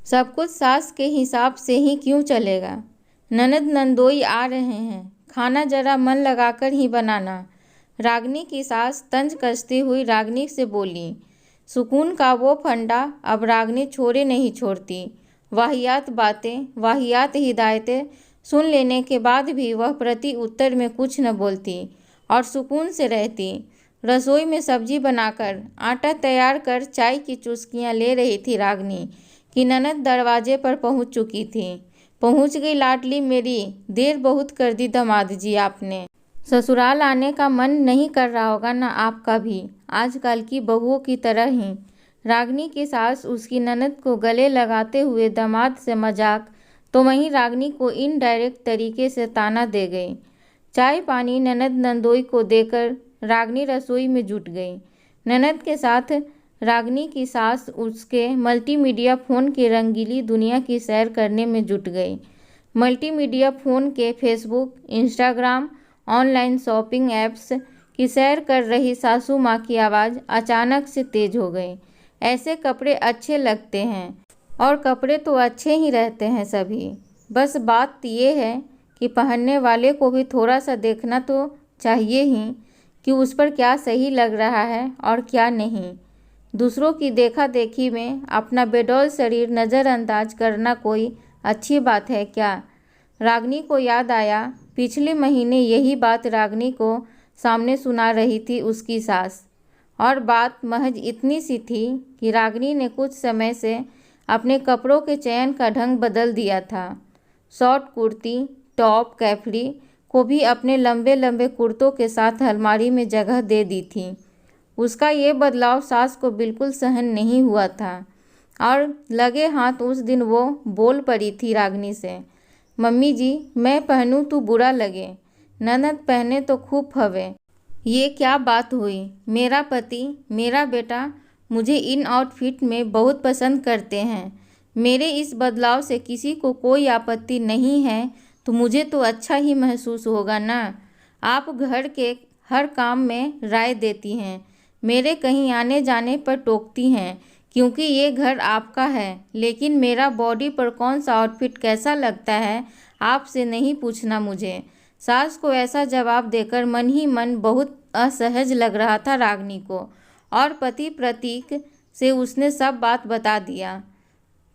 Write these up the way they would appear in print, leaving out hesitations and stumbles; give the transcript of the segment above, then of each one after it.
सब कुछ सास के हिसाब से ही क्यों चलेगा। ननद नंदोई आ रहे हैं, खाना जरा मन लगाकर ही बनाना। रागिनी की सास तंज कसती हुई रागिनी से बोली। सुकून का वो फंडा अब रागिनी छोड़े नहीं छोड़ती। वाहियात बातें, वाहियात हिदायतें सुन लेने के बाद भी वह प्रति उत्तर में कुछ न बोलती और सुकून से रहती। रसोई में सब्जी बनाकर आटा तैयार कर चाय की चुस्कियां ले रही थी रागिनी कि ननद दरवाजे पर पहुंच चुकी थी। पहुंच गई लाडली मेरी, देर बहुत कर दी दामाद जी आपने। ससुराल आने का मन नहीं कर रहा होगा ना आपका भी, आजकल की बहुओं की तरह ही। रागिनी की सास उसकी ननद को गले लगाते हुए दामाद से मजाक तो वहीं रागिनी को इनडायरेक्ट तरीके से ताना दे गई। चाय पानी ननद नंदोई को देकर रागिनी रसोई में जुट गई। ननद के साथ रागिनी की सास उसके मल्टीमीडिया फ़ोन की रंगीली दुनिया की सैर करने में जुट गई। मल्टीमीडिया फ़ोन के Facebook, Instagram, online shopping apps की सैर कर रही सासू माँ की आवाज़ अचानक से तेज हो गई। ऐसे कपड़े अच्छे लगते हैं और कपड़े तो अच्छे ही रहते हैं सभी, बस बात ये है कि पहनने वाले को भी थोड़ा सा देखना तो चाहिए ही कि उस पर क्या सही लग रहा है और क्या नहीं। दूसरों की देखा देखी में अपना बेडौल शरीर नज़रअंदाज करना कोई अच्छी बात है क्या। रागिनी को याद आया, पिछले महीने यही बात रागिनी को सामने सुना रही थी उसकी सास, और बात महज इतनी सी थी कि रागिनी ने कुछ समय से अपने कपड़ों के चयन का ढंग बदल दिया था। शॉर्ट कुर्ती, टॉप, कैफ्री को भी अपने लंबे लंबे कुर्तों के साथ अलमारी में जगह दे दी थी। उसका ये बदलाव सास को बिल्कुल सहन नहीं हुआ था और लगे हाथ उस दिन वो बोल पड़ी थी रागिनी से, मम्मी जी मैं पहनूं तो बुरा लगे, ननद पहने तो खूब फवे। ये क्या बात हुई। मेरा पति, मेरा बेटा मुझे इन आउटफिट में बहुत पसंद करते हैं। मेरे इस बदलाव से किसी को कोई आपत्ति नहीं है तो मुझे तो अच्छा ही महसूस होगा ना। आप घर के हर काम में राय देती हैं, मेरे कहीं आने जाने पर टोकती हैं क्योंकि ये घर आपका है, लेकिन मेरा बॉडी पर कौन सा आउटफिट कैसा लगता है आपसे नहीं पूछना मुझे। सास को ऐसा जवाब देकर मन ही मन बहुत असहज लग रहा था रागिनी को, और पति प्रतीक से उसने सब बात बता दिया।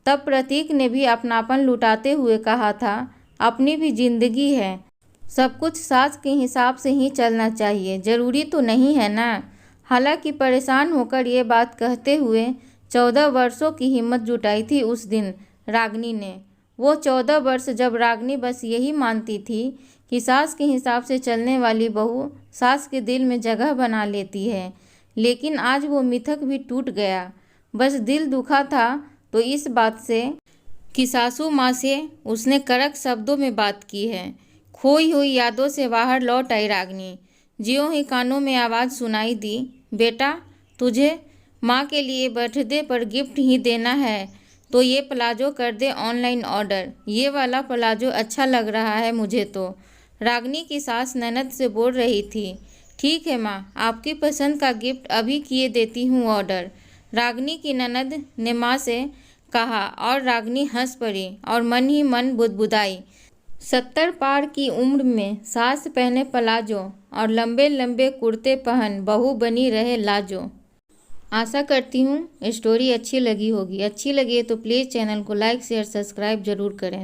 तब प्रतीक ने भी अपनापन लुटाते हुए कहा था, अपनी भी जिंदगी है, सब कुछ सास के हिसाब से ही चलना चाहिए, जरूरी तो नहीं है ना। हालांकि परेशान होकर ये बात कहते हुए 14 वर्षों की हिम्मत जुटाई थी उस दिन रागिनी ने। वो 14 वर्ष जब रागिनी बस यही मानती थी कि सास के हिसाब से चलने वाली बहू सास के दिल में जगह बना लेती है, लेकिन आज वो मिथक भी टूट गया। बस दिल दुखा था तो इस बात से कि सासू माँ से उसने कड़क शब्दों में बात की है। खोई हुई यादों से बाहर लौट आई रागिनी। ज्यों ही कानों में आवाज़ सुनाई दी, बेटा तुझे माँ के लिए बर्थडे पर गिफ्ट ही देना है तो ये प्लाजो कर दे ऑनलाइन ऑर्डर, ये वाला प्लाजो अच्छा लग रहा है मुझे तो। रागिनी की सास ननद से बोल रही थी, ठीक है माँ, आपकी पसंद का गिफ्ट अभी किए देती हूँ ऑर्डर। रागिनी की ननद ने माँ से कहा और रागिनी हंस पड़ी और मन ही मन बुदबुदाई। 70 पार की उम्र में सास पहने प्लाजो और लंबे लंबे कुर्ते पहन बहू बनी रहे लाजो। आशा करती हूँ स्टोरी अच्छी लगी होगी। अच्छी लगी है तो प्लीज़ चैनल को लाइक शेयर सब्सक्राइब ज़रूर करें।